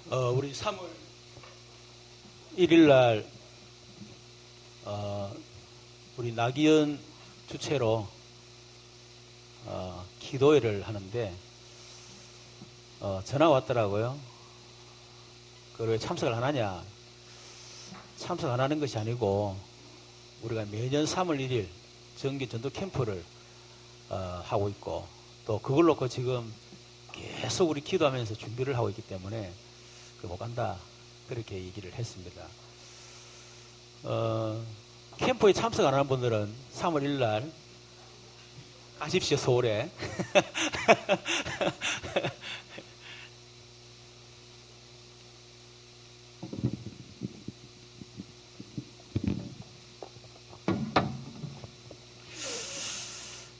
우리 3월 1일 날, 우리 나기현 주최로, 기도회를 하는데, 전화가 왔더라고요. 그걸 왜 참석을 안 하냐? 참석 안 하는 것이 아니고, 우리가 매년 3월 1일 정기 전도 캠프를, 하고 있고, 또 그걸 놓고 지금 계속 우리 기도하면서 준비를 하고 있기 때문에, 못 간다. 그렇게 얘기를 했습니다. 캠프에 참석 안 하는 분들은 3월 1일 날 가십시오, 서울에.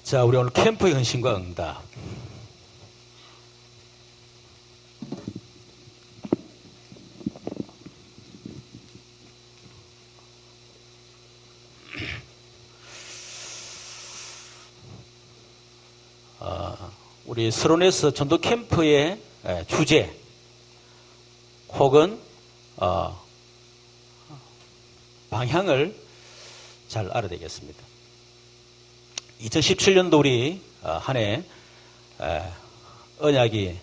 자, 우리 오늘 캠프의 헌신과 응답. 우리 서론에서 전도 캠프의 주제 혹은 방향을 잘 알아야 되겠습니다. 2017년도 우리 한 해 언약이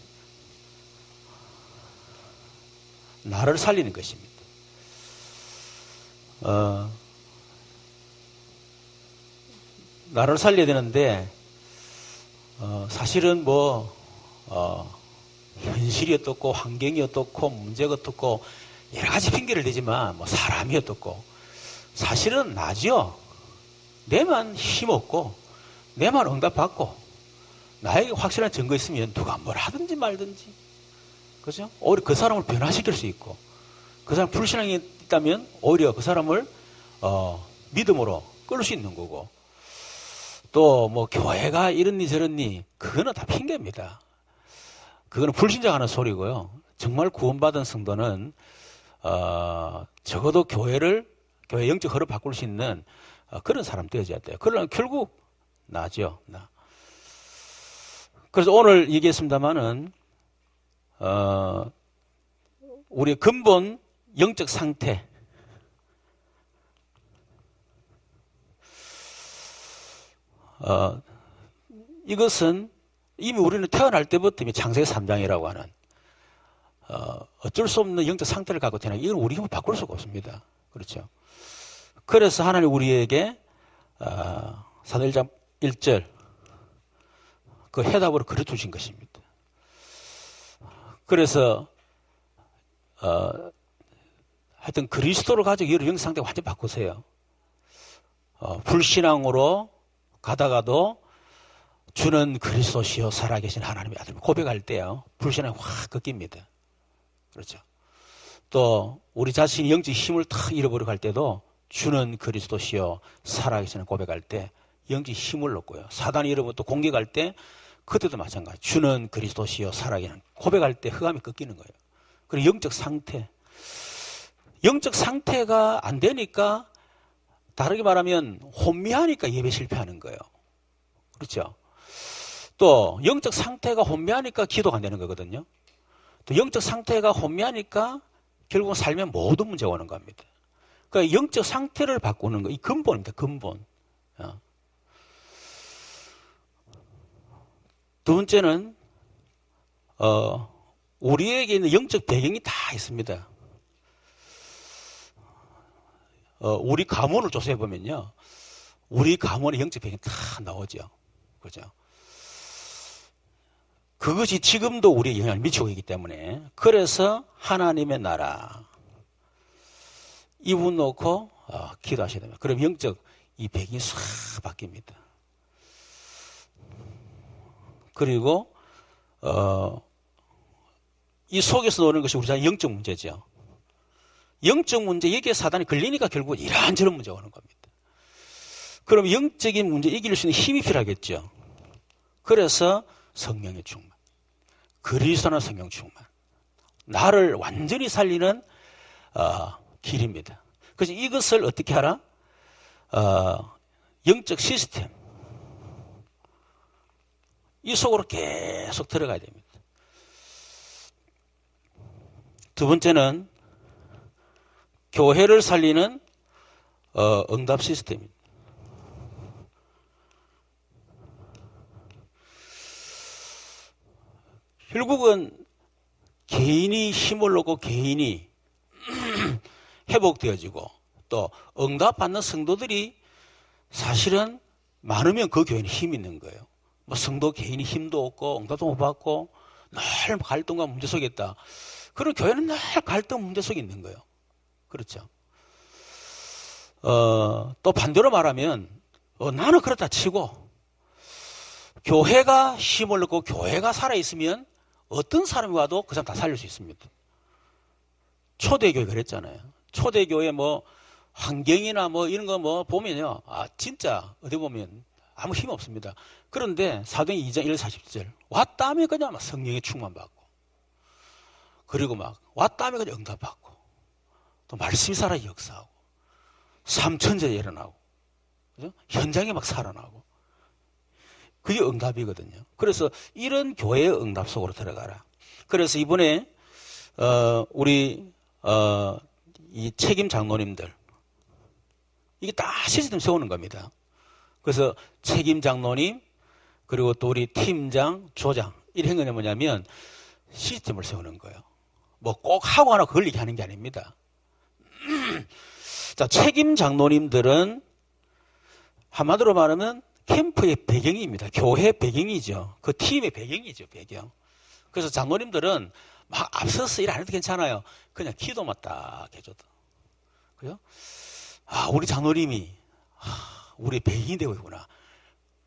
나를 살리는 것입니다. 나를 살려야 되는데 사실은 현실이 어떻고 환경이 어떻고 문제가 어떻고 여러 가지 핑계를 대지만 사람이 어떻고 사실은 나죠. 내만 힘없고 내만 응답받고 나에게 확실한 증거 있으면 누가 뭘 하든지 말든지, 그죠? 오히려 그 사람을 변화시킬 수 있고 그 사람 불신앙이 있다면 오히려 그 사람을 믿음으로 끌 수 있는 거고, 또 교회가 이렇니 저렇니 그거는 다 핑계입니다. 그거는 불신자하는 소리고요. 정말 구원받은 성도는 적어도 교회 영적 흐름 바꿀 수 있는 그런 사람 되어야 돼요. 그러면 결국 나죠. 나. 그래서 오늘 얘기했습니다마는 우리의 근본 영적 상태, 이것은 이미 우리는 태어날 때부터 창세기 3장이라고 하는 어쩔 수 없는 영적 상태를 갖고 태어나, 이건 우리 힘을 바꿀 수가 없습니다. 그렇죠? 그래서 하나님 우리에게 사도 1장 1절 그 해답으로 그려 주신 것입니다. 그래서 하여튼 그리스도를 가지고 여러 영적 상태가 완전히 바꾸세요. 불신앙으로 가다가도 주는 그리스도시요 살아계신 하나님의 아들 고백할 때요, 불신앙이 확 꺾입니다. 그렇죠? 또 우리 자신이 영적 힘을 탁 잃어버리고 할 때도 주는 그리스도시요 살아계신 고백할 때 영적 힘을 얻고요. 사단이 잃어버리고 또 공격할 때 그때도 마찬가지. 주는 그리스도시요 살아계신 고백할 때 흑암이 꺾이는 거예요. 그리고 영적 상태가 안 되니까, 다르게 말하면 혼미하니까 예배 실패하는 거예요. 그렇죠? 또 영적 상태가 혼미하니까 기도가 안 되는 거거든요. 또 영적 상태가 혼미하니까 결국은 삶에 모든 문제가 오는 겁니다. 그러니까 영적 상태를 바꾸는 거, 이 근본입니다. 근본. 두 번째는 우리에게 있는 영적 배경이 다 있습니다. 우리 가문을 조사해 보면요, 우리 가문의 영적 배경이 다 나오죠. 그죠? 그것이 지금도 우리에 영향을 미치고 있기 때문에, 그래서 하나님의 나라 이 부분 놓고 기도하셔야 됩니다. 그럼 영적 이 배경이 싹 바뀝니다. 그리고 이 속에서 노는 것이 우리 자신의 영적 문제죠. 영적 문제, 여기에 사단이 걸리니까 결국 이런저런 문제가 오는 겁니다. 그럼 영적인 문제 이길 수 있는 힘이 필요하겠죠. 그래서 성령의 충만, 그리스도나 성령 충만, 나를 완전히 살리는 길입니다. 그래서 이것을 어떻게 하라? 영적 시스템, 이 속으로 계속 들어가야 됩니다. 두 번째는 교회를 살리는 응답 시스템입니다. 결국은 개인이 힘을 얻고 개인이 회복되어지고 또 응답받는 성도들이 사실은 많으면 그 교회는 힘이 있는 거예요. 뭐 성도 개인이 힘도 없고 응답도 못 받고 늘 갈등과 문제 속에 있다. 그런 교회는 늘 갈등 문제 속에 있는 거예요. 그렇죠. 또 반대로 말하면 나는 그렇다 치고 교회가 힘을 얻고 교회가 살아있으면 어떤 사람이 와도 그 사람 다 살릴 수 있습니다. 초대교회 그랬잖아요. 초대교회 뭐 환경이나 뭐 이런 거 뭐 보면요. 진짜 어디 보면 아무 힘 없습니다. 그런데 사도행전 2장 1, 40절 왔다 하면 그냥 막 성령의 충만받고 그리고 막 왔다 하면 그냥 응답받고 또 말씀이 살아 역사하고 삼천제 일어나고 그죠? 현장에 막 살아나고 그게 응답이거든요. 그래서 이런 교회의 응답 속으로 들어가라. 그래서 이번에 우리 이 책임 장로님들 이게 다 시스템 세우는 겁니다. 그래서 책임 장로님 그리고 또 우리 팀장, 조장 이런 건 뭐냐면 시스템을 세우는 거예요. 뭐 꼭 하고 하나 걸리게 하는 게 아닙니다. 자, 책임 장로님들은 한마디로 말하면 캠프의 배경입니다. 교회 배경이죠. 그 팀의 배경이죠, 배경. 그래서 장로님들은 막 앞서서 일 안 해도 괜찮아요. 그냥 기도만 딱 해줘도. 그죠? 우리 장로님이, 우리 배경이 되고 있구나.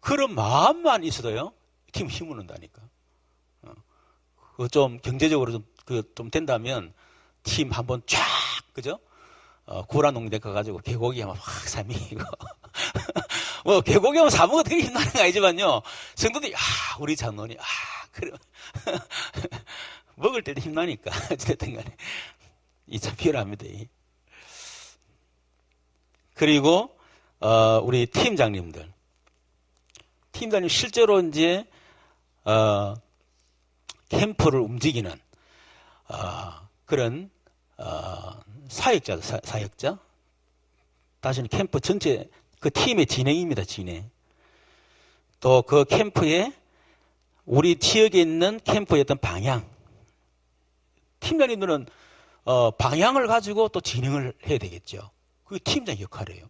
그런 마음만 있어도요, 팀 힘을 얻는다니까. 좀 경제적으로 좀 된다면, 팀 한번 쫙, 그죠? 구라농대 가가지고 개고기 하면 확 삶이고. 뭐, 개고기 하면 사먹어 되게 힘나는 거 아니지만요. 성도들이, 우리 장로님, 그래. 먹을 때도 힘나니까. 어쨌든 간에. 이 참 필요합니다. 그리고, 우리 팀장님들. 팀장님 실제로 이제, 캠프를 움직이는, 그런, 사역자들, 사역자. 다시는 캠프 전체, 그 팀의 진행입니다, 진행. 또 그 캠프에, 우리 지역에 있는 캠프의 어떤 방향. 팀장님들은, 방향을 가지고 또 진행을 해야 되겠죠. 그게 팀장 역할이에요.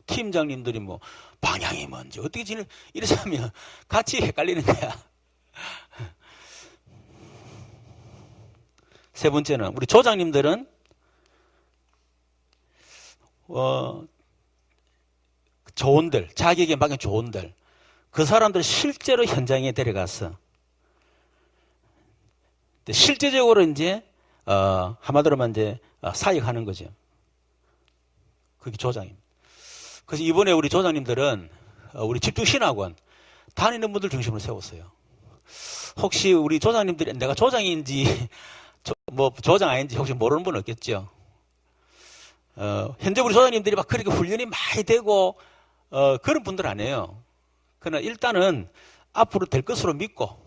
팀장님들이 뭐, 방향이 뭔지, 어떻게 진행, 이렇게 하면 같이 헷갈리는 거야. 세 번째는, 우리 조장님들은, 조언들, 자기에게 맡긴 조언들, 그 사람들 실제로 현장에 데려가서, 실제적으로 이제, 한마디로만 이제, 사역하는 거죠. 그게 조장입니다. 그래서 이번에 우리 조장님들은, 우리 집중신학원, 다니는 분들 중심으로 세웠어요. 혹시 우리 조장님들이 내가 조장인지, 뭐, 조장 아닌지 혹시 모르는 분 없겠죠? 현재 우리 조장님들이 막 그렇게 훈련이 많이 되고, 그런 분들 아니에요. 그러나 일단은 앞으로 될 것으로 믿고,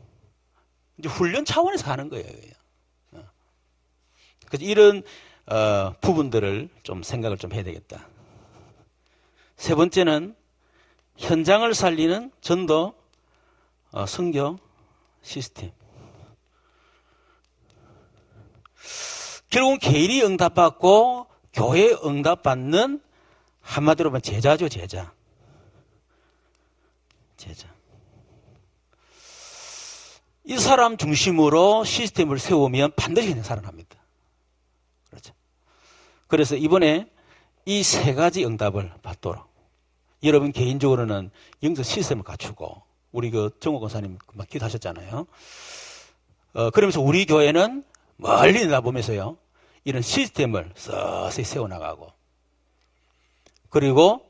이제 훈련 차원에서 하는 거예요. 그래서 이런, 부분들을 좀 생각을 좀 해야 되겠다. 세 번째는 현장을 살리는 전도, 선교 시스템. 결국은 개인이 응답받고 교회에 응답받는 한마디로 보면 제자죠, 제자. 제자. 이 사람 중심으로 시스템을 세우면 반드시 그냥 살아납니다. 그렇죠. 그래서 이번에 이 세 가지 응답을 받도록 여러분 개인적으로는 영적 시스템을 갖추고 우리 그 정호 권사님 막 기도하셨잖아요. 그러면서 우리 교회는 멀리 내다보면서요. 이런 시스템을 서서히 세워나가고 그리고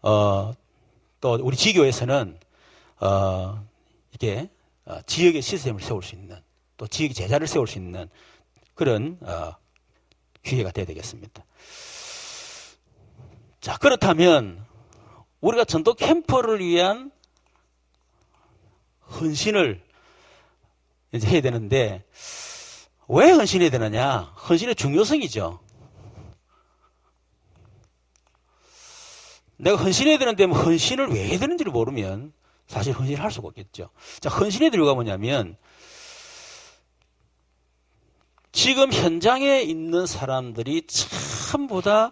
또 우리 지교에서는 이게 지역의 시스템을 세울 수 있는 또 지역의 제자를 세울 수 있는 그런 기회가 돼야 되겠습니다. 자, 그렇다면 우리가 전도 캠프를 위한 헌신을 이제 해야 되는데 왜 헌신해야 되느냐? 헌신의 중요성이죠. 내가 헌신해야 되는데 뭐 헌신을 왜 해야 되는지를 모르면 사실 헌신을 할 수가 없겠죠. 자, 헌신의 이유가 뭐냐면 지금 현장에 있는 사람들이 전부 다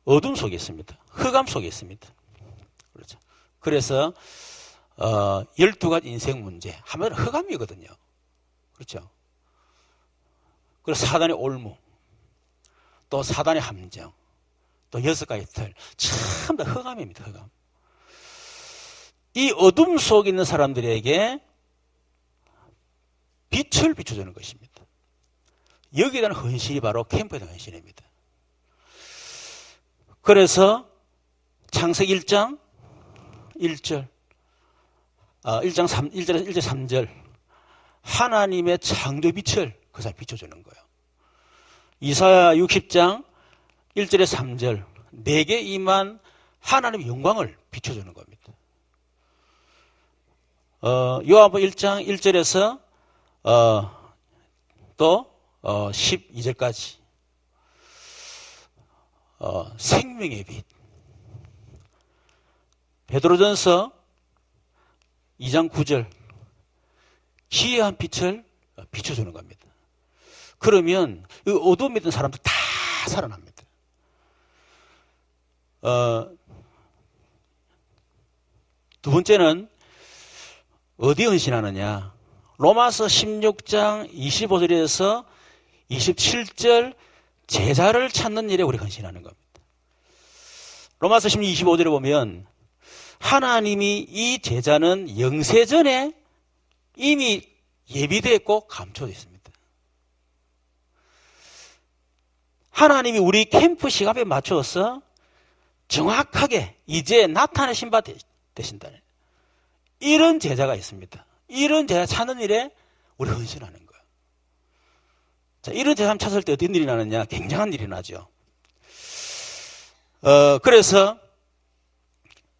어둠 속에 있습니다. 흑암 속에 있습니다. 그렇죠. 그래서 12가지 인생 문제, 한마디로 흑암이거든요. 그렇죠. 그리고 사단의 올무, 또 사단의 함정, 또 6가지 틀, 참 다 흑암입니다. 흑암. 이 어둠 속에 있는 사람들에게 빛을 비춰주는 것입니다. 여기에 대한 헌신이 바로 캠프에 대한 헌신입니다. 그래서 창세기 1장 1절, 1절 3절 하나님의 창조 빛을 그 사람이 비춰주는 거예요. 이사야 60장 1절에 3절 내게 임한 하나님의 영광을 비춰주는 겁니다. 요한복음 1장 1절에서 또 12절까지 생명의 빛. 베드로전서 2장 9절 기이한 빛을 비춰주는 겁니다. 그러면 이 어둠에 있던 사람들 다 살아납니다. 두 번째는 어디에 헌신하느냐? 로마서 16장 25절에서 27절 제자를 찾는 일에 우리 헌신하는 겁니다. 로마서 16장 25절에 보면 하나님이 이 제자는 영세전에 이미 예비되었고 감춰져 있습니다. 하나님이 우리 캠프 시간에 맞춰서 정확하게 이제 나타내신 바 되신다. 이런 제자가 있습니다. 이런 제자 찾는 일에 우리 헌신하는 거예요. 자, 이런 제자 찾을 때 어떤 일이 나느냐? 굉장한 일이 나죠. 그래서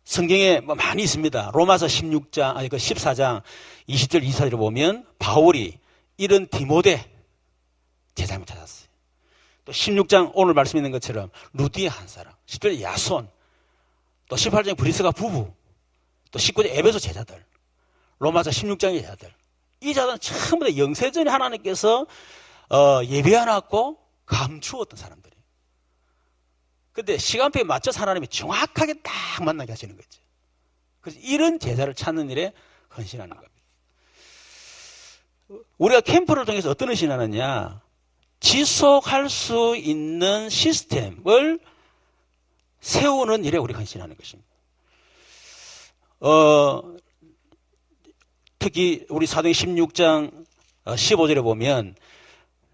성경에 많이 있습니다. 로마서 14장 20절 24절을 보면 바울이 이런 디모데 제자를 찾았어요. 또 16장 오늘 말씀 있는 것처럼 루디아 한 사람, 10절에 야손, 또 18장에 브리스가 부부, 또 19장 에베소 제자들, 로마서 16장의 제자들. 이 자들은 전부 다 영세전에 하나님께서 예비해놨고 감추었던 사람들이에요. 근데 시간표에 맞춰서 하나님이 정확하게 딱 만나게 하시는 거죠. 그래서 이런 제자를 찾는 일에 헌신하는 겁니다. 우리가 캠프를 통해서 어떤 헌신하느냐? 지속할 수 있는 시스템을 세우는 일에 우리가 헌신하는 것입니다. 특히 우리 사도행 16장 15절에 보면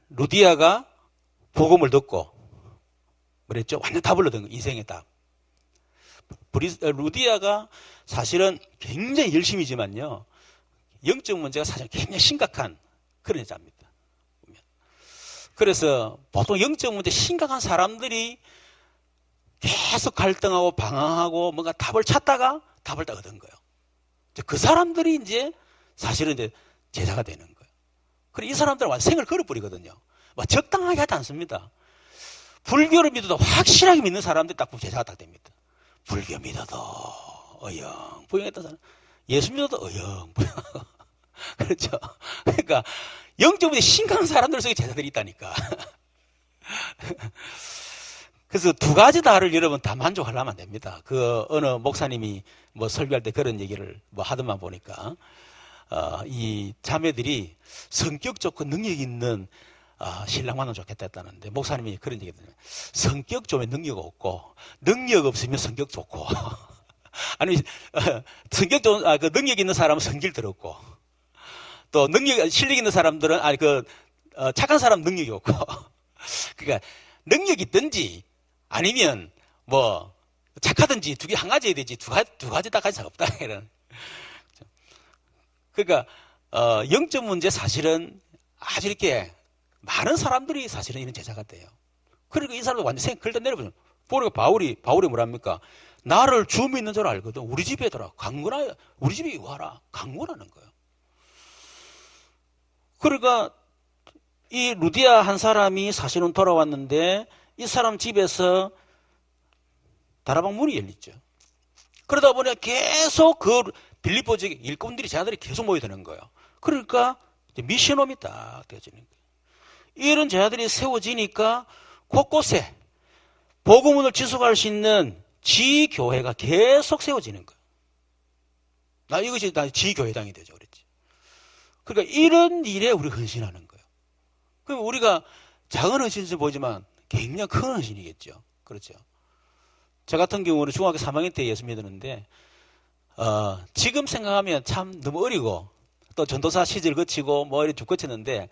루디아가 복음을 듣고 그랬죠. 완전 답을 얻은 거예요. 인생의 답. 루디아가 사실은 굉장히 열심이지만요. 영적 문제가 사실 굉장히 심각한 그런 여자입니다. 그래서 보통 영적 문제 심각한 사람들이 계속 갈등하고 방황하고 뭔가 답을 찾다가 답을 딱 얻은 거예요. 그 사람들이 이제 사실은 이제 제자가 되는 거예요. 그리고 이 사람들은 완전 생을 걸어버리거든요. 막 적당하게 하지 않습니다. 불교를 믿어도 확실하게 믿는 사람들이 딱 제자가 딱 됩니다. 불교 믿어도 어영부영했던 사람, 예수 믿어도 어영부영. 그렇죠. 그러니까 영적으로 심각한 사람들 속에 제자들이 있다니까. 그래서 두 가지 다를 여러분 다 만족하려면 안 됩니다. 그 어느 목사님이 뭐 설교할 때 그런 얘기를 뭐 하더만 보니까 이 자매들이 성격 좋고 능력 있는 신랑 만나면 좋겠다 했다는데 목사님이 그런 얘기 했거든요. 성격 좋으면 능력 없고 능력 없으면 성격 좋고 아니 성격 좋은 그 능력 있는 사람은 성질 더럽고 또 실력 있는 사람들은 착한 사람 능력이 없고 그러니까 능력이 있든지 아니면 뭐 착하든지 두 개 한 가지 해야 되지 두 가지 다 가질 수 없다 이런. 그러니까 영적 문제 사실은 아주 이렇게 많은 사람들이 사실은 이런 제자가 돼요. 그러니까 이 사람도 완전 걸다 내려버려. 보니까 바울이 뭐랍니까? 나를 주 믿는 줄 알거든. 우리 집에 들어 강건하여 우리 집에 와라 강건하는 거예요. 그러니까 이 루디아 한 사람이 사실은 돌아왔는데 이 사람 집에서 다락방 문이 열리죠. 그러다 보니 계속 그 빌립보 지역 일꾼들이 자들이 계속 모여드는 거예요. 그러니까 미션홈이 딱 되어지는 거예요. 이런 제자들이 세워지니까 곳곳에 복음을 지속할 수 있는 지교회가 계속 세워지는 거예요. 이것이 지교회당이 되죠. 그랬지. 그러니까 이런 일에 우리가 헌신하는 거예요. 그럼 우리가 작은 헌신을 보이지만 굉장히 큰 헌신이겠죠. 그렇죠. 저 같은 경우는 중학교 3학년 때 예수 믿었는데 지금 생각하면 참 너무 어리고 또 전도사 시절 거치고 뭐 이렇게 쭉 거쳤는데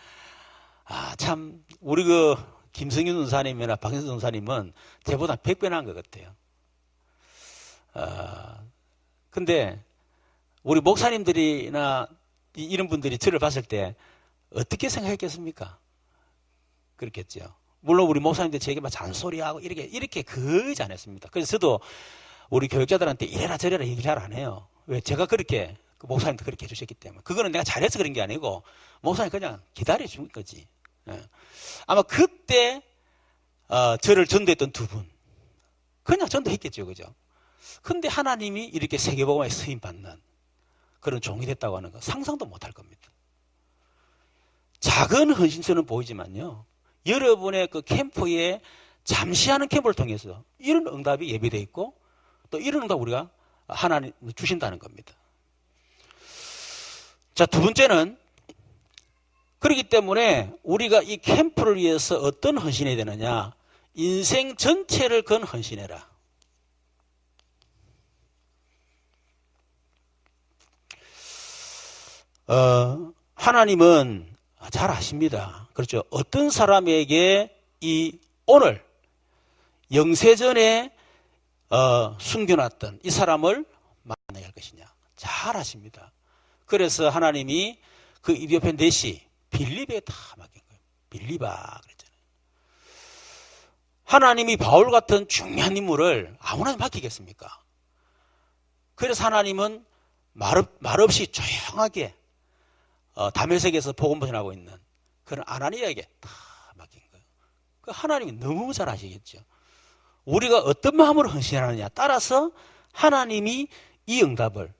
참 우리 그 김성윤 전사님이나 박인수 전사님은 저보다 100배 나은 것 같아요. 근데 우리 목사님들이나 이런 분들이 저를 봤을 때 어떻게 생각했겠습니까? 그렇겠죠. 물론 우리 목사님들 제게 막 잔소리하고 이렇게 거의 안 했습니다. 그래서 저도 우리 교육자들한테 이래라 저래라 얘기 잘 안 해요. 왜? 제가 그렇게 그 목사님도 그렇게 해주셨기 때문에. 그거는 내가 잘해서 그런 게 아니고 목사님 그냥 기다려준 거지. 예. 아마 그때 저를 전도했던 두 분 그냥 전도했겠죠. 그죠? 근데 하나님이 이렇게 세계복음에 쓰임받는 그런 종이 됐다고 하는 거 상상도 못할 겁니다. 작은 헌신처는 보이지만요. 여러분의 그 캠프에 잠시 하는 캠프를 통해서 이런 응답이 예비되어 있고 또 이런 응답 우리가 하나님 주신다는 겁니다. 자, 두 번째는 그렇기 때문에 우리가 이 캠프를 위해서 어떤 헌신해야 되느냐? 인생 전체를 건 헌신해라. 하나님은 잘 아십니다. 그렇죠. 어떤 사람에게 이 오늘 영세전에 숨겨놨던 이 사람을 만나게 할 것이냐. 잘 아십니다. 그래서 하나님이 그 이디오피아 넷이 빌립에 다 맡긴 거예요. 빌립아 그랬잖아요. 하나님이 바울 같은 중요한 인물을 아무나 맡기겠습니까? 그래서 하나님은 말 없이 조용하게 다메섹에서 복음 전하고 있는 그런 아나니아에게 다 맡긴 거예요. 그 하나님이 너무 잘 아시겠죠. 우리가 어떤 마음으로 헌신하느냐 따라서 하나님이 이 응답을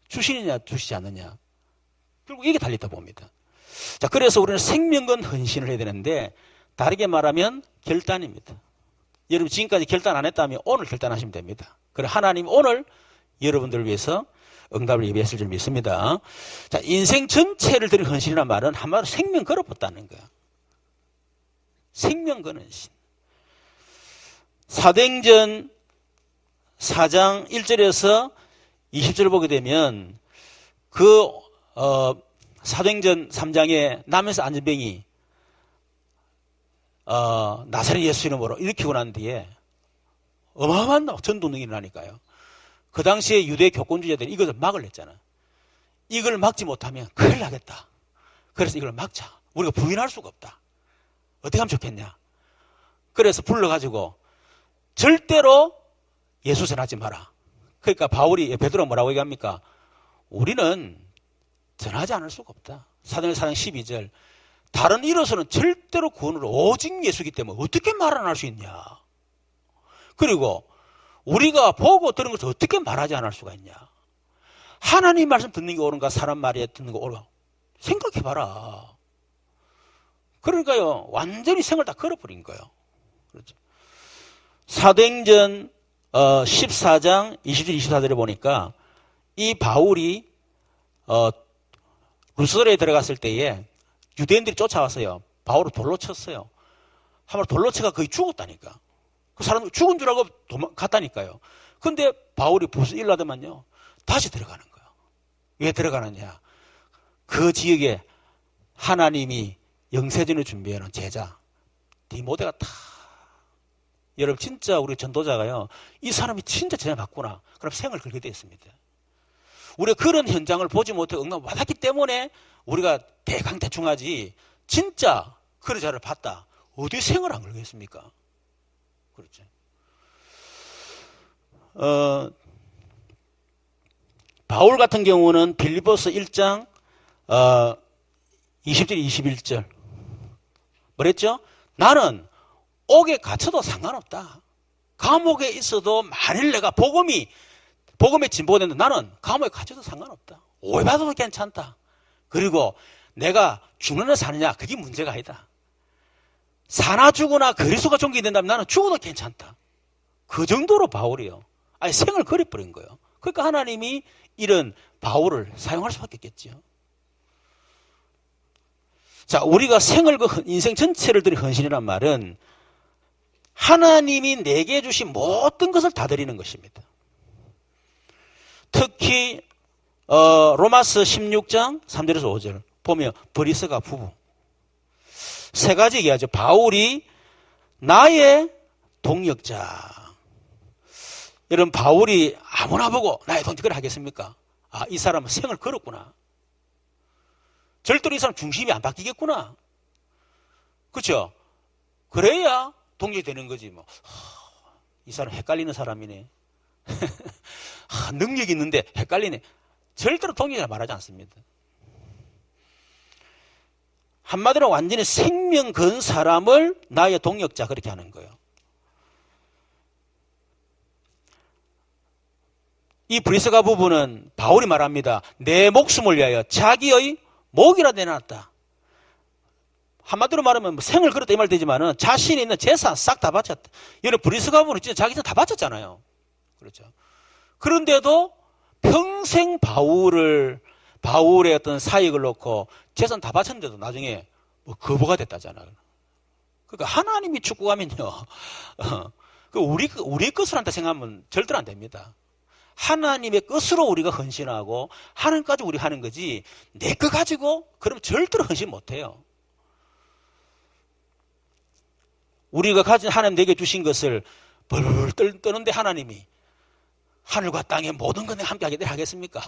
주시느냐 주시지 않느냐 결국 이게 달렸다 봅니다. 자, 그래서 우리는 생명건 헌신을 해야 되는데 다르게 말하면 결단입니다. 여러분 지금까지 결단 안 했다면 오늘 결단하시면 됩니다. 그래 하나님 오늘 여러분들을 위해서 응답을 예비했을 줄 믿습니다. 자, 인생 전체를 들인 헌신이라는 말은 한마디로 생명 걸어봤다는 거야. 생명 건 헌신. 사도행전 4장 1절에서 20절을 보게 되면 사도행전 3장에 남에서 안전병이 나사렛 예수 이름으로 일으키고 난 뒤에 어마어마한 전도능이 일어나니까요. 그 당시에 유대 교권주의자들이 이것을 막으려했잖아. 이걸 막지 못하면 큰일 나겠다. 그래서 이걸 막자. 우리가 부인할 수가 없다. 어떻게 하면 좋겠냐. 그래서 불러가지고 절대로 예수 전하지 마라. 그러니까 베드로가 뭐라고 얘기합니까? 우리는 전하지 않을 수가 없다. 사도행전 4장 12절. 다른 이로서는 절대로 구원으로 오직 예수이기 때문에 어떻게 말 안 할 수 있냐. 그리고 우리가 보고 들은 것을 어떻게 말하지 않을 수가 있냐. 하나님 말씀 듣는 게 옳은가 사람 말이 듣는 거 옳은가 생각해봐라. 그러니까요 완전히 생을 다 걸어버린 거예요. 그렇죠. 사도행전 14장 20절 24절에 보니까 이 바울이 루스드라에 들어갔을 때에 유대인들이 쫓아왔어요. 바울을 돌로 쳤어요. 한번 돌로 쳐가 거의 죽었다니까. 그 사람 죽은 줄 알고 도망갔다니까요. 근데 바울이 무슨 일을 하더만요. 다시 들어가는 거예요. 왜 들어가느냐. 그 지역에 하나님이 영세전을 준비해놓은 제자 디모데가 다 여러분 진짜 우리 전도자가요. 이 사람이 진짜 제자 맞구나. 그럼 생을 걸게 되어 있습니다. 우리가 그런 현장을 보지 못하고 응답을 받았기 때문에 우리가 대강대충하지 진짜 그런 자를 봤다. 어디 생을 안 걸겠습니까? 그렇죠. 바울 같은 경우는 빌립보서 1장 20절 21절 뭐랬죠? 나는 옥에 갇혀도 상관없다. 감옥에 있어도 만일 내가 복음에 진보가 된다. 나는 감옥에 갇혀도 상관없다. 오해받아도 괜찮다. 그리고 내가 죽느냐 사느냐 그게 문제가 아니다. 사나 죽으나 그리스도가 존귀된다면 나는 죽어도 괜찮다. 그 정도로 바울이요. 아니 생을 걸어버린 거예요. 그러니까 하나님이 이런 바울을 사용할 수밖에 없겠죠. 자, 우리가 인생 전체를 들인 헌신이란 말은 하나님이 내게 주신 모든 것을 다 드리는 것입니다. 특히 로마서 16장 3절에서 5절 보면 브리스가 부부 세 가지 얘기하죠. 바울이 나의 동역자. 여러분 바울이 아무나 보고 나의 동역자를 하겠습니까? 아, 이 사람은 생을 걸었구나. 절대로 이 사람 중심이 안 바뀌겠구나. 그렇죠? 그래야 동역이 되는 거지. 뭐. 이 사람 헷갈리는 사람이네. 능력이 있는데 헷갈리네. 절대로 동역이라 말하지 않습니다. 한마디로 완전히 생명 건 사람을 나의 동역자 그렇게 하는 거예요. 이 브리스가 부부는 바울이 말합니다. 내 목숨을 위하여 자기의 목이라 내놨다. 한마디로 말하면 생을 걸었다 이 말 되지만은 자신이 있는 재산 싹 다 바쳤다. 여러분 브리스가 부부는 진짜 자기 재산 다 바쳤잖아요. 그렇죠. 그런데도 평생 바울의 어떤 사익을 놓고 재산 다 바쳤는데도 나중에 뭐 거부가 됐다잖아요. 그러니까 하나님이 축복하면요. 우리 것을 한다 생각하면 절대로 안 됩니다. 하나님의 것으로 우리가 헌신하고 하나님까지 우리 하는 거지 내 거 가지고 그러면 절대로 헌신 못해요. 우리가 가진 하나님 내게 주신 것을 벌벌 떠는데 하나님이 하늘과 땅의 모든 것에 함께하게 되려 하겠습니까?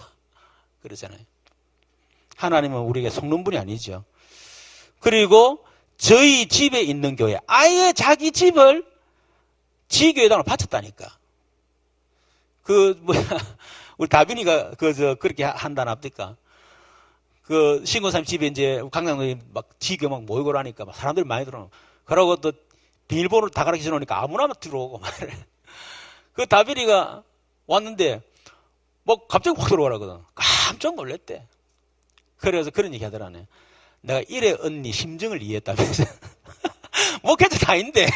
그러잖아요. 하나님은 우리에게 속는 분이 아니죠. 그리고 저희 집에 있는 교회 아예 자기 집을 지교회당으로 바쳤다니까. 우리 다빈이가 그렇게 한다 납니까? 신고사님 집에 이제 강남에 막 지교 막 모이고 그러니까 막 사람들이 많이 들어오고 그러고 또 비밀번호를 다 가르쳐 놓으니까 아무나 들어오고 말이야. 다빈이가 왔는데 뭐 갑자기 확 들어오라거든. 깜짝 놀랐대. 그래서 그런 얘기 하더라네. 내가 이래 언니 심정을 이해했다면서. 뭐 걔도 다인데.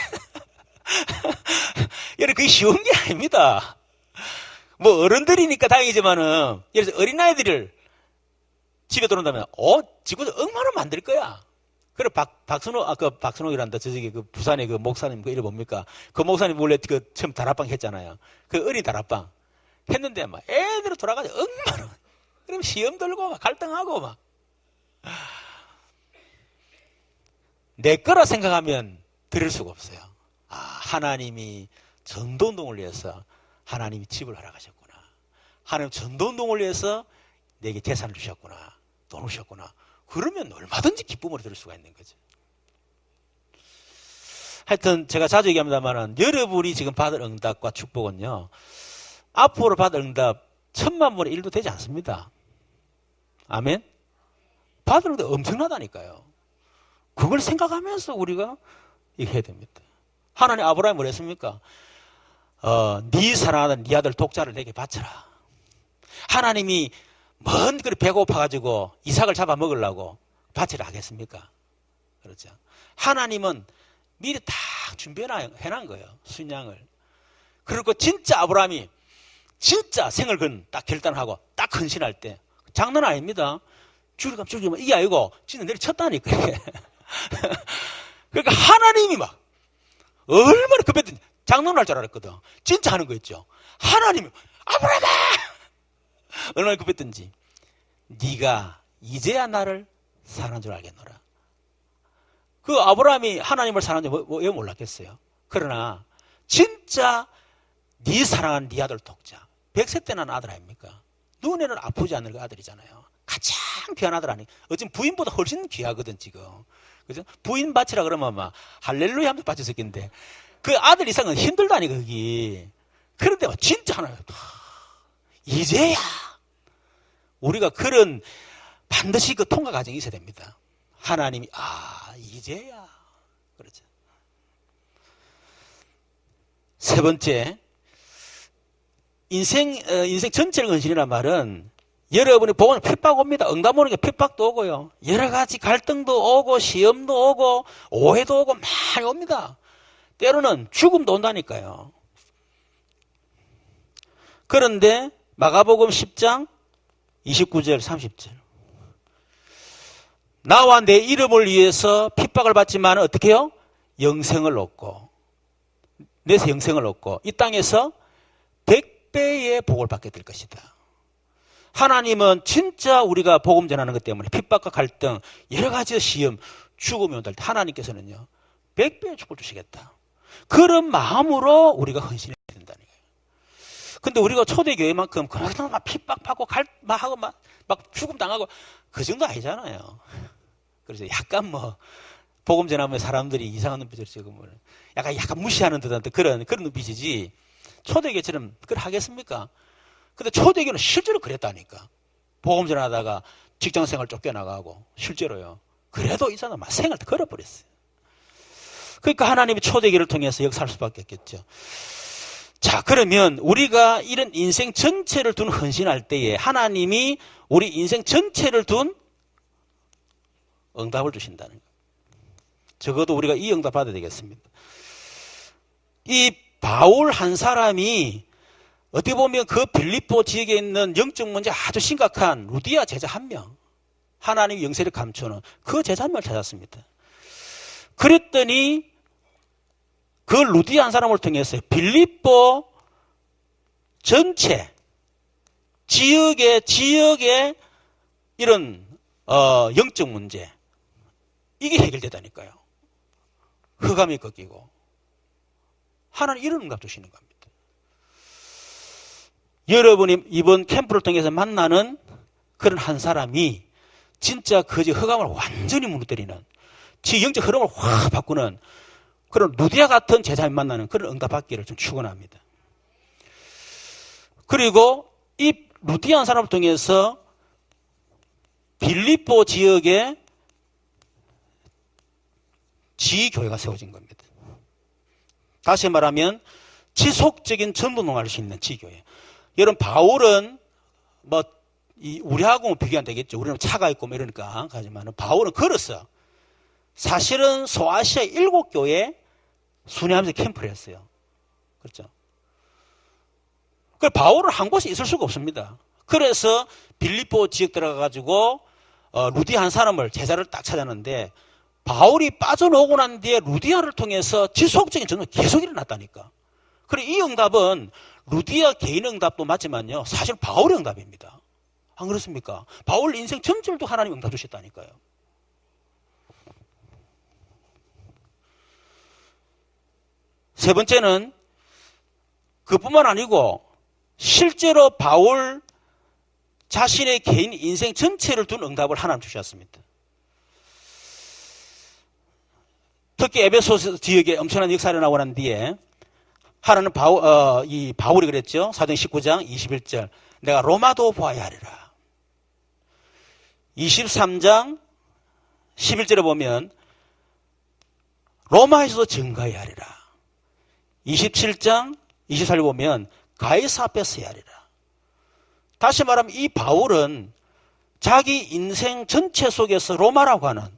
여러분 그게 쉬운 게 아닙니다. 뭐 어른들이니까 다행이지만은 예를 들어서 어린아이들을 집에 들어온다면 집에서 얼마나 만들 거야. 그래 박순옥이란다. 저기 부산의 그 목사님 그 이름 뭡니까? 그 목사님 원래 처음 다락방 했잖아요. 그 어린 다락방 했는데 막 애들이 돌아가서 얼마나 그럼 시험 들고 막 갈등하고 막 내 거라 생각하면 드릴 수가 없어요. 하나님이 전도운동을 위해서 하나님이 집을 허락하셨구나. 하나님 전도운동을 위해서 내게 재산을 주셨구나. 돈을 주셨구나. 그러면 얼마든지 기쁨으로 들을 수가 있는 거죠. 하여튼 제가 자주 얘기합니다만 여러분이 지금 받을 응답과 축복은요. 앞으로 받을 응답 1000만분의 1도 되지 않습니다. 아멘? 받을 응답 엄청나다니까요. 그걸 생각하면서 우리가 이렇게 해야 됩니다. 하나님 아브라함이 뭐라 했습니까? 네 사랑하는 네 아들 독자를 내게 바쳐라. 하나님이 먼 거리 배고파가지고 이삭을 잡아먹으려고 바치라 하겠습니까? 그렇죠. 하나님은 미리 다 준비해놓은 거예요. 순양을. 그리고 진짜 아브라함이 진짜 생을 딱 결단하고 딱 헌신할 때 장난 아닙니다. 죽이면 이게 아니고 진짜 내리쳤다니까. 그러니까 하나님이 막 얼마나 급했든지 장난할 줄 알았거든. 진짜 하는 거 있죠. 하나님이 아브라함아! 얼마나 급했든지 네가 이제야 나를 사랑하는 줄 알겠노라. 그 아브라함이 하나님을 사랑하는 줄 왜 몰랐겠어요. 그러나 진짜 네 사랑하는 네 아들 독자 100세 때 난 아들 아닙니까? 눈에는 아프지 않는 그 아들이잖아요. 가장 귀한 아들 아니. 어쩜 부인보다 훨씬 귀하거든 지금. 그죠? 부인 바치라 그러면 막 할렐루야 하면서 바칠 수 있겠는데 그 아들 이상은 힘들다니 거기. 그런데 막 진짜 하나요. 이제야 우리가 반드시 그 통과 과정이 있어야 됩니다. 하나님이 이제야 그렇죠. 세 번째, 인생 전체를 헌신이란 말은 여러분이 보면 핍박 옵니다. 응답 오는 게 핍박도 오고요. 여러 가지 갈등도 오고 시험도 오고 오해도 오고 많이 옵니다. 때로는 죽음도 온다니까요. 그런데 마가복음 10장 29절 30절 나와 내 이름을 위해서 핍박을 받지만 어떻게 해요? 영생을 얻고 내서 영생을 얻고 이 땅에서 100배의 복을 받게 될 것이다. 하나님은 진짜 우리가 복음 전하는 것 때문에 핍박과 갈등 여러 가지 시험 죽음이 온다 할 때 하나님께서는요 100배의 축복을 주시겠다. 그런 마음으로 우리가 헌신해야 된다는 거예요. 근데 우리가 초대교회만큼 그렇게 막 핍박받고 막 죽음 당하고 그 정도 아니잖아요. 그래서 약간 뭐 복음 전하면 사람들이 이상한 눈빛으로 지금 약간 무시하는 듯한 그런 눈빛이지 초대교회처럼 그걸 하겠습니까? 근데 초대교회는 실제로 그랬다니까. 복음 전하다가 직장생활 쫓겨나가고 실제로요. 그래도 이 사람 막 생을 걸어버렸어요. 그러니까 하나님이 초대교회를 통해서 역사할 수밖에 없겠죠. 자, 그러면 우리가 이런 인생 전체를 둔 헌신할 때에 하나님이 우리 인생 전체를 둔 응답을 주신다는 거예요. 적어도 우리가 이 응답 받아야 되겠습니다. 이 바울 한 사람이 어떻게 보면 그 빌립보 지역에 있는 영적 문제 아주 심각한 루디아 제자 한 명, 하나님의 영세를 감추는 그 제자 한 명을 찾았습니다. 그랬더니 그 루디아 한 사람을 통해서 빌립보 전체 지역의 이런 영적 문제 이게 해결되다니까요. 흑암이 꺾이고 하나님 이런 응답 주시는 겁니다. 여러분이 이번 캠프를 통해서 만나는 그런 한 사람이 진짜 그 흑암을 완전히 무너뜨리는 지 영적 흐름을 확 바꾸는 그런 루디아 같은 제자를 만나는 그런 응답 받기를 좀 축원합니다. 그리고 이 루디아 한 사람을 통해서 빌립보 지역에 지교회가 세워진 겁니다. 다시 말하면 지속적인 전도농활을 할 수 있는 지교회. 여러분 바울은 뭐 우리하고는 비교 안 되겠죠. 우리는 차가 있고 뭐 이러니까 하지만 바울은 걸었어. 사실은 소아시아 7교회 순회하면서 캠프를 했어요. 그렇죠? 그 바울은 한 곳에 있을 수가 없습니다. 그래서 빌립보 지역 들어가가지고 루디아 한 사람을 제자를 딱 찾았는데 바울이 빠져나오고 난 뒤에 루디아를 통해서 지속적인 전도가 계속 일어났다니까. 그래 이 응답은 루디아 개인 응답도 맞지만요. 사실 바울의 응답입니다. 안 그렇습니까? 바울 인생 전체를 하나님 응답 주셨다니까요. 세 번째는 그뿐만 아니고 실제로 바울 자신의 개인 인생 전체를 둔 응답을 하나님 주셨습니다. 특히 에베소 지역에 엄청난 역사가 일어나고 난 뒤에 하나는 바울이 그랬죠. 사도행 19장 21절 내가 로마도 보아야 하리라. 23장 11절에 보면 로마에서도 증거해야 하리라. 27장 24절에 보면 가이사 앞에 서야 하리라. 다시 말하면 이 바울은 자기 인생 전체 속에서 로마라고 하는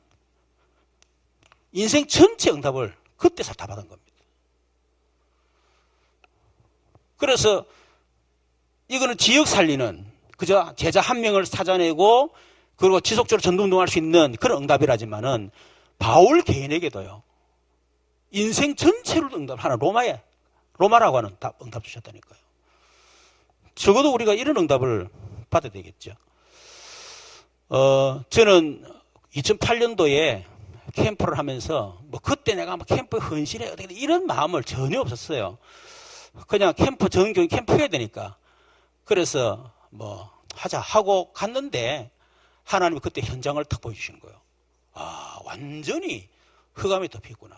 인생 전체 응답을 그때서 다 받은 겁니다. 그래서 이거는 지역 살리는 그저 제자 한 명을 찾아내고 그리고 지속적으로 전도운동할 수 있는 그런 응답이라지만은 바울 개인에게도요. 인생 전체를 응답 하나 로마라고 하는 응답 주셨다니까요. 적어도 우리가 이런 응답을 받아야 되겠죠. 저는 2008년도에 캠프를 하면서 뭐 그때 내가 뭐 캠프에 헌신해 이런 마음을 전혀 없었어요. 그냥 전교인 캠프 해야 되니까. 그래서 뭐 하자 하고 갔는데 하나님이 그때 현장을 탁 보여주시는 거예요. 아, 완전히 흑암이 덮였구나.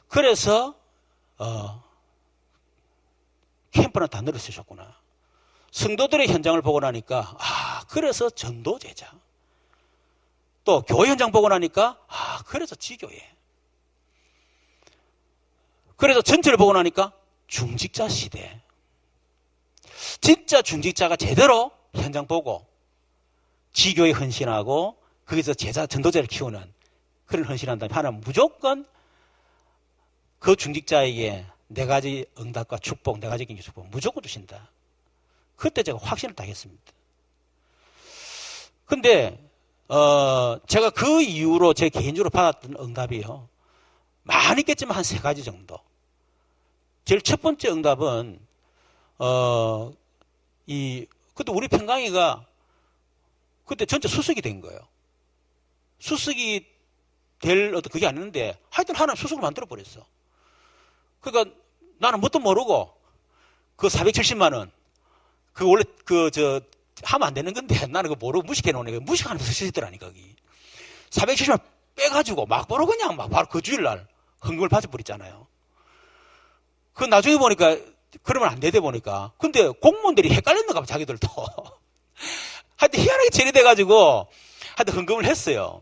그래서 캠프는 다 늘어쓰셨구나. 성도들의 현장을 보고 나니까 그래서 전도제자. 또 교회 현장 보고 나니까 그래서 지교회. 그래서 전체를 보고 나니까 중직자 시대. 진짜 중직자가 제대로 현장 보고 지교에 헌신하고 거기서 제자, 전도자를 키우는 그런 헌신한다면 하나는 무조건 그 중직자에게 네 가지 응답과 축복, 네 가지 경기 축복 무조건 주신다. 그때 제가 확신을 딱 했습니다. 근데 제가 그 이후로 제 개인적으로 받았던 응답이요. 많이 있겠지만 한 세 가지 정도. 제일 첫 번째 응답은 그때 우리 평강이가 그때 전체 수석이 된 거예요. 수석이 될 어떤 그게 아니었는데 하여튼 하나는 수석을 만들어 버렸어. 그러니까 나는 뭣도 모르고 그 470만 원 그 원래 하면 안 되는 건데 나는 그거 모르고 무식해 놓은 거 무식하면서 쓰시더라니 거기 470만 원 빼가지고 막 바로 그냥 막 바로 그 주일날 헌금을 받아버렸잖아요. 그 나중에 보니까 그러면 안 되대 보니까 근데 공무원들이 헷갈렸는가 봐 자기들도 하여튼 희한하게 처리돼가지고 하여튼 헌금을 했어요.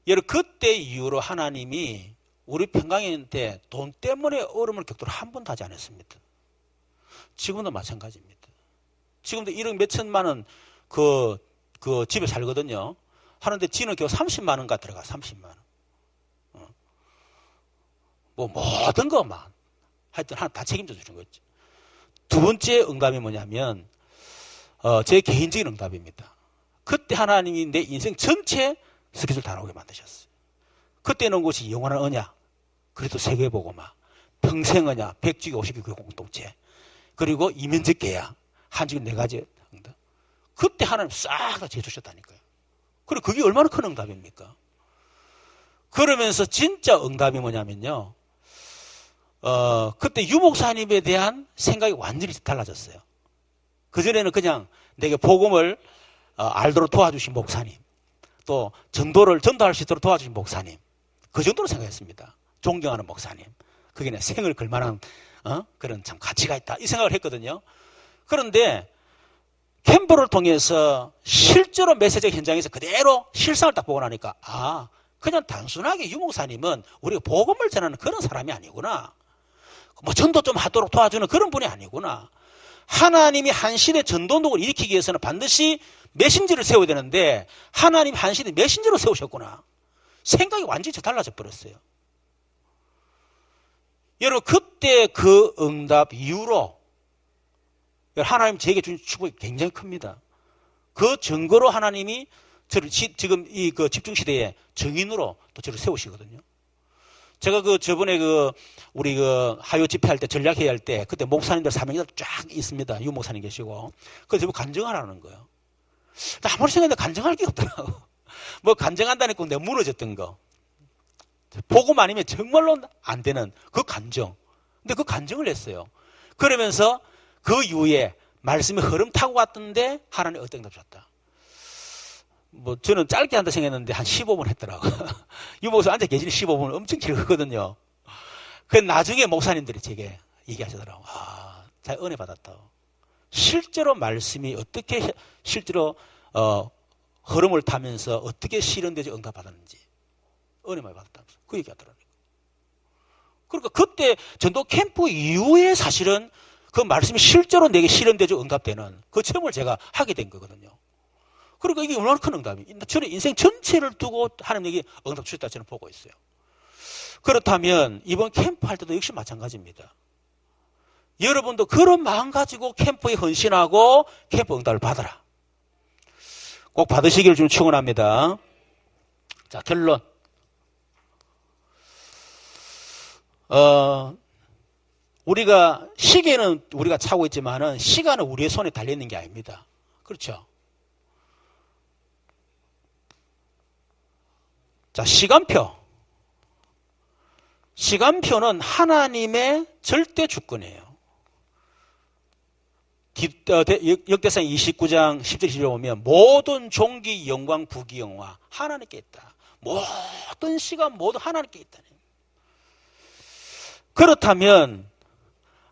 여러분 그때 이후로 하나님이 우리 평강인한테 돈 때문에 어려움을 겪도록 한 번도 하지 않았습니다. 지금도 마찬가지입니다. 지금도 1억 몇천만 원 그 집에 살거든요. 하는데 지는 겨우 30만 원가 들어가 30만 원. 뭐 모든 것만 하여튼 하나 다 책임져 주는 거죠. 두 번째 응답이 뭐냐면 제 개인적인 응답입니다. 그때 하나님이 내 인생 전체 스케줄 다 나오게 만드셨어요. 그때는 것이 영원한 언약, 그래도 세계보고마, 평생 언약, 100주기 52교회 공동체, 그리고 이면적 계약, 한주기 4가지 응답. 그때 하나님 싹 다 제주셨다니까요. 그리고 그게 얼마나 큰 응답입니까? 그러면서 진짜 응답이 뭐냐면요. 그때 유목사님에 대한 생각이 완전히 달라졌어요. 그전에는 그냥 내게 복음을 알도록 도와주신 목사님, 또 전도할 수 있도록 도와주신 목사님, 그 정도로 생각했습니다. 존경하는 목사님. 그게 내 생을 걸만한 그런 참 가치가 있다. 이 생각을 했거든요. 그런데 캠프를 통해서 실제로 메시지 현장에서 그대로 실상을 딱 보고 나니까 그냥 단순하게 유목사님은 우리가 복음을 전하는 그런 사람이 아니구나. 뭐 전도 좀 하도록 도와주는 그런 분이 아니구나. 하나님이 한 시대 전도운동을 일으키기 위해서는 반드시 메신저를 세워야 되는데 하나님 한 시대 메신저로 세우셨구나. 생각이 완전히 달라져 버렸어요. 여러분 그때 그 응답 이후로 하나님 제게 주신 축복이 굉장히 큽니다. 그 증거로 하나님이 저를 지금 이 그 집중시대에 증인으로 또 저를 세우시거든요. 제가 저번에 우리 하요 집회할 때 전략회의 할 때 그때 목사님들 사명자들 쫙 있습니다. 유 목사님 계시고. 그래서 저보고 간증하라는 거예요. 아무리 생각해도 간증할 게 없더라고. 뭐 간증한다니까 내가 무너졌던 거. 복음 아니면 정말로 안 되는 그 간증. 근데 그 간증을 했어요. 그러면서 그 이후에 말씀이 흐름 타고 갔던데 하나님 어떤 응답 줬다. 뭐 저는 짧게 한다 생각했는데 한 15분 했더라고. 이 목사 앉아 계시는 15분은 엄청 길거든요. 그 나중에 목사님들이 제게 얘기하시더라고. 잘 은혜 받았다. 실제로 말씀이 어떻게 실제로 흐름을 타면서 어떻게 실현되지 응답받았는지 은혜 많이 받았다면서 그 얘기하더라고요. 그러니까 그때 전도 캠프 이후에 사실은 그 말씀이 실제로 내게 실현되죠 응답되는 그 체험을 제가 하게 된 거거든요. 그러니까 이게 얼마나 큰 응답이. 저는 인생 전체를 두고 하나님에게 응답 주셨다 저는 보고 있어요. 그렇다면 이번 캠프 할 때도 역시 마찬가지입니다. 여러분도 그런 마음 가지고 캠프에 헌신하고 캠프 응답을 받아라. 꼭 받으시기를 좀 축원합니다. 자, 결론. 우리가 시계는 우리가 차고 있지만은 시간은 우리의 손에 달려 있는 게 아닙니다. 그렇죠? 자, 시간표. 시간표는 하나님의 절대 주권이에요. 역대상 29장 10절 11절 보면 모든 종기, 영광, 부귀, 영화 하나님께 있다. 모든 시간 모두 하나님께 있다. 그렇다면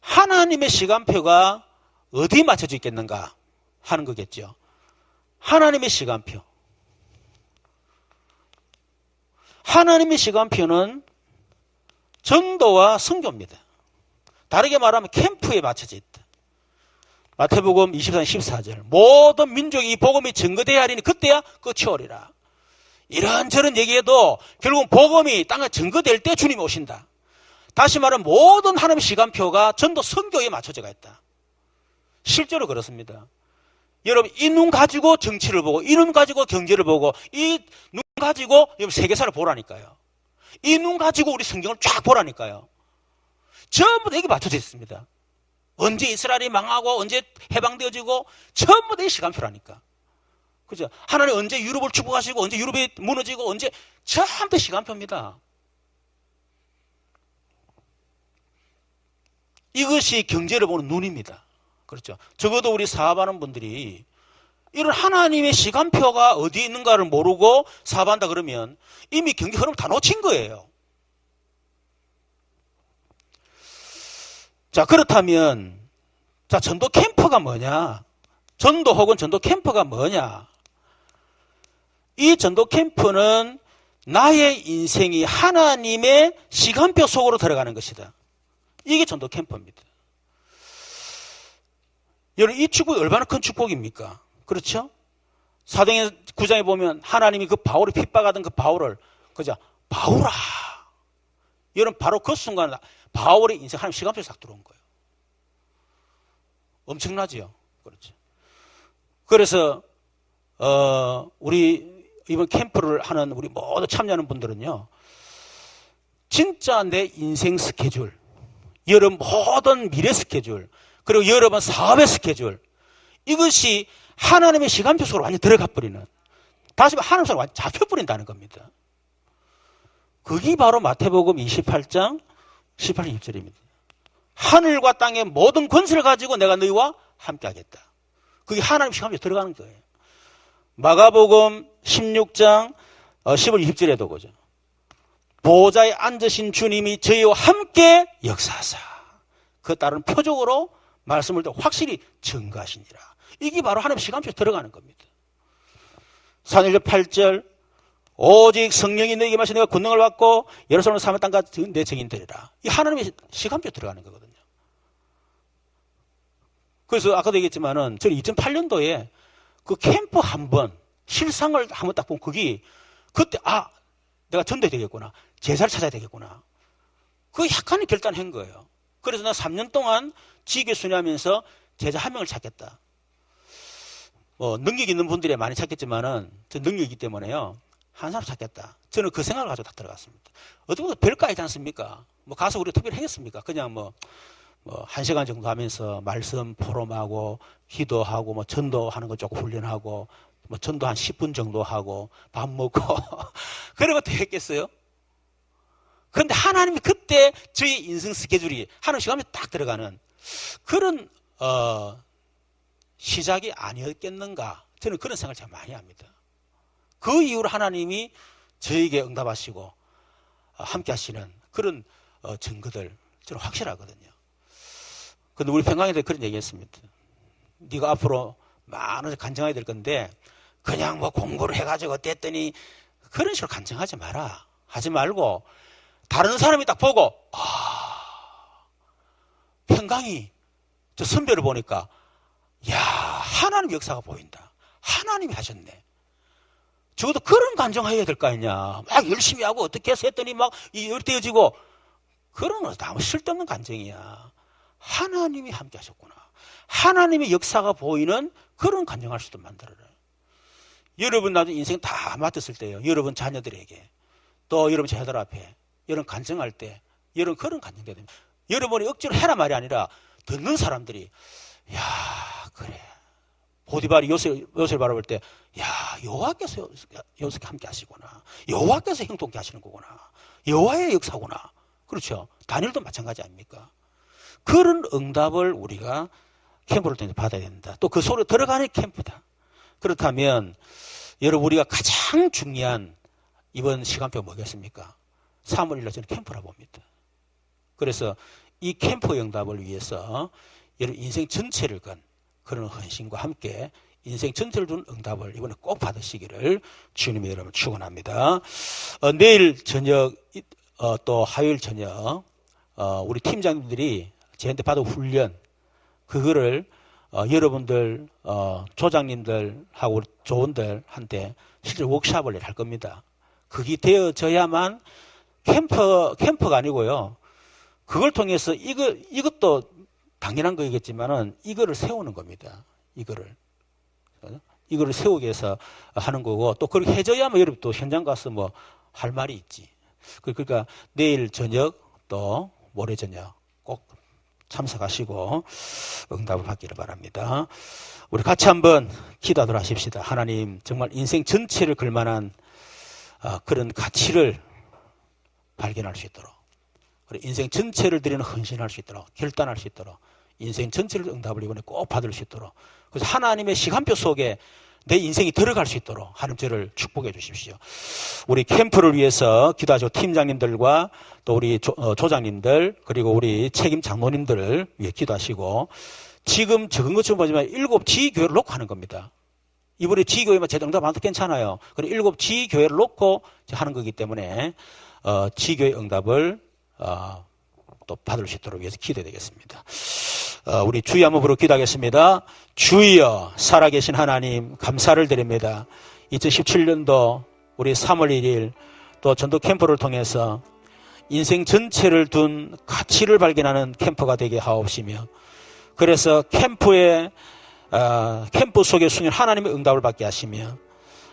하나님의 시간표가 어디에 맞춰져 있겠는가 하는 거겠죠. 하나님의 시간표. 하나님의 시간표는 전도와 선교입니다. 다르게 말하면 캠프에 맞춰져 있다. 마태복음 24장 14절 모든 민족이 이 복음이 증거되어야 하리니 그때야 끝이 오리라. 이런저런 얘기해도 결국은 복음이 땅에 증거될 때 주님이 오신다. 다시 말하면 모든 하나님의 시간표가 전도 선교에 맞춰져 있다. 실제로 그렇습니다. 여러분 이 눈 가지고 정치를 보고 이 눈 가지고 경제를 보고 이 눈 가지고 세계사를 보라니까요. 이 눈 가지고 우리 성경을 쫙 보라니까요. 전부 다 이게 맞춰져 있습니다. 언제 이스라엘이 망하고 언제 해방되어지고 전부 다 이 시간표라니까. 그죠? 하나님 언제 유럽을 축복하시고 언제 유럽이 무너지고 언제 전부 다 시간표입니다. 이것이 경제를 보는 눈입니다. 그렇죠? 적어도 우리 사업하는 분들이 이런 하나님의 시간표가 어디에 있는가를 모르고 사업한다 그러면 이미 경제 흐름 다 놓친 거예요. 자, 그렇다면 자, 전도 캠프가 뭐냐? 전도 혹은 전도 캠프가 뭐냐? 이 전도 캠프는 나의 인생이 하나님의 시간표 속으로 들어가는 것이다. 이게 전도 캠프입니다. 여러분, 이 축복이 얼마나 큰 축복입니까? 그렇죠? 사도행전 9장에 보면 하나님이 그 바울이 핍박하던 그 바울을, 그죠? 바울아. 여러분, 바로 그 순간 바울의 인생 하나님 시간표에 싹 들어온 거예요. 엄청나지요? 그렇죠. 그래서, 우리 이번 캠프를 하는 우리 모두 참여하는 분들은요, 진짜 내 인생 스케줄, 여러분 모든 미래 스케줄, 그리고 여러분 사업의 스케줄, 이것이 하나님의 시간표 속으로 완전히 들어가 버리는, 다시 말해 하나님 속으로 완전히 잡혀버린다는 겁니다. 그게 바로 마태복음 28장 18절 20절입니다. 하늘과 땅의 모든 권세를 가지고 내가 너희와 함께 하겠다. 그게 하나님 시간표에 들어가는 거예요. 마가복음 16장 15절 20절에도 그죠. 보좌에 앉으신 주님이 저희와 함께 역사하사 그 따른 표적으로 말씀을 더 확실히 증거하시니라. 이게 바로 하나님 시간표에 들어가는 겁니다. 사도행전 8절 오직 성령이 너에게 마시 내가 권능을 받고 예루살렘 사마 땅까지 내 증인 되리라. 이 하나님의 시간표에 들어가는 거거든요. 그래서 아까도 얘기했지만은 저는 2008년도에 그 캠프 한번 실상을 한번 딱 보면 그게 그때 내가 전도해야 되겠구나. 제사를 찾아야 되겠구나. 그 약간의 결단한 거예요. 그래서 나 3년 동안 지교 순회하면서 제자 한 명을 찾겠다. 능력 있는 분들이 많이 찾겠지만은 저 능력이 있기 때문에요. 한 사람 찾겠다. 저는 그 생각을 가지고 딱 들어갔습니다. 어떻게 보면 별거 아니지 않습니까? 가서 우리가 특별히 하겠습니까? 그냥 1시간 정도 하면서 말씀 포럼하고 기도하고 전도하는 거 조금 훈련하고 전도 한 10분 정도 하고 밥 먹고 그런 것도 했겠어요? 그런데 하나님이 그때 저희 인생 스케줄이 하나님 시간에 딱 들어가는 그런 시작이 아니었겠는가? 저는 그런 생각을 참 많이 합니다. 그 이후로 하나님이 저에게 응답하시고 함께 하시는 그런 증거들 저는 확실하거든요. 근데 우리 평강에도 그런 얘기 했습니다. 네가 앞으로 많은 간증해야 될 건데 그냥 공부를 해가지고 어땠더니 그런 식으로 간증하지 마라. 하지 말고 다른 사람이 딱 보고 평강이 저 선배를 보니까 야 하나님 역사가 보인다. 하나님이 하셨네. 적어도 그런 간증해야 될 거 아니냐. 막 열심히 하고 어떻게 해서 했더니 막 열대어지고 그런 건 아무 쓸데없는 간증이야. 하나님이 함께 하셨구나. 하나님의 역사가 보이는 그런 간증할 수도 만들어라. 여러분 나중에 인생 다 맡았을 때요. 여러분 자녀들에게 또 여러분 제자들 앞에 여러분 간증할 때 여러분 그런 간증돼야 됩니다. 여러분이 억지로 해라 말이 아니라 듣는 사람들이 야 그래. 보디발이 요셉을 바라볼 때 야 여호와께서 요셉과 함께 하시구나. 여호와께서 형통케 하시는 거구나. 여호와의 역사구나. 그렇죠. 다니엘도 마찬가지 아닙니까? 그런 응답을 우리가 캠프를 통해서 받아야 된다. 또 그 속으로 들어가는 캠프다. 그렇다면 여러분 우리가 가장 중요한 이번 시간표가 뭐겠습니까? 3월 1일 저는 캠프라고 봅니다. 그래서 이 캠프 응답을 위해서 여러분 인생 전체를 건 그런 헌신과 함께 인생 전체를 둔 응답을 이번에 꼭 받으시기를 주님의 이름으로 축원합니다. 내일 저녁 또 화요일 저녁 우리 팀장님들이 저한테 받은 훈련 그거를 여러분들 조장님들하고 조원들한테 실제 워크숍을 할 겁니다. 그게 되어져야만 캠프가 아니고요. 그걸 통해서 이것도 당연한 거겠지만은 이거를 세우는 겁니다. 이거를 세우기 위해서 하는 거고 또 그렇게 해줘야만 여러분 또 현장 가서 뭐 할 말이 있지. 그러니까 내일 저녁 또 모레 저녁 꼭 참석하시고 응답을 받기를 바랍니다. 우리 같이 한번 기도하도록 하십시다. 하나님 정말 인생 전체를 걸만한 그런 가치를 발견할 수 있도록 우리 인생 전체를 드리는 헌신할 수 있도록 결단할 수 있도록 인생 전체를 응답을 이번에 꼭 받을 수 있도록 그래서 하나님의 시간표 속에 내 인생이 들어갈 수 있도록 하나님 저를 축복해 주십시오. 우리 캠프를 위해서 기도하시고 팀장님들과 또 우리 조장님들 그리고 우리 책임 장로님들을 위해 기도하시고 지금 적은 것처럼 보지만 7지교회를 놓고 하는 겁니다. 이번에 지교회만 제대로 응답 안 해도 괜찮아요. 그럼 7지교회를 놓고 하는 거기 때문에 지교회 응답을 또 받을 수 있도록 위해서 기도해야 되겠습니다. 우리 주의 한번 부르고 기도하겠습니다. 주여 살아계신 하나님 감사를 드립니다. 2017년도 우리 3월 1일 또 전도 캠프를 통해서 인생 전체를 둔 가치를 발견하는 캠프가 되게 하옵시며 그래서 캠프 속에 숨긴 하나님의 응답을 받게 하시며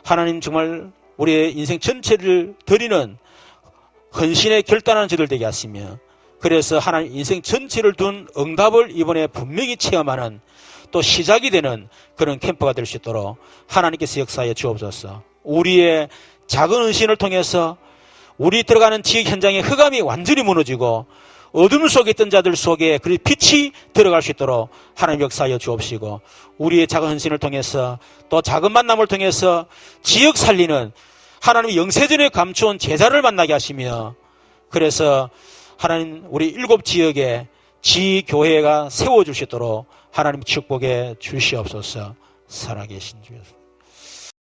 하나님 정말 우리의 인생 전체를 드리는 헌신에 결단하는 저들 되게 하시며 그래서 하나님 인생 전체를 둔 응답을 이번에 분명히 체험하는 또 시작이 되는 그런 캠프가 될 수 있도록 하나님께서 역사해 주옵소서. 우리의 작은 헌신을 통해서 우리 들어가는 지역 현장의 흑암이 완전히 무너지고 어둠 속에 있던 자들 속에 그 빛이 들어갈 수 있도록 하나님 역사하여 주옵시고 우리의 작은 헌신을 통해서 또 작은 만남을 통해서 지역 살리는 하나님의 영세전에 감추온 제자를 만나게 하시며 그래서 하나님 우리 7지역에 지교회가 세워줄 수 있도록 하나님 축복해 주시옵소서. 살아계신 주여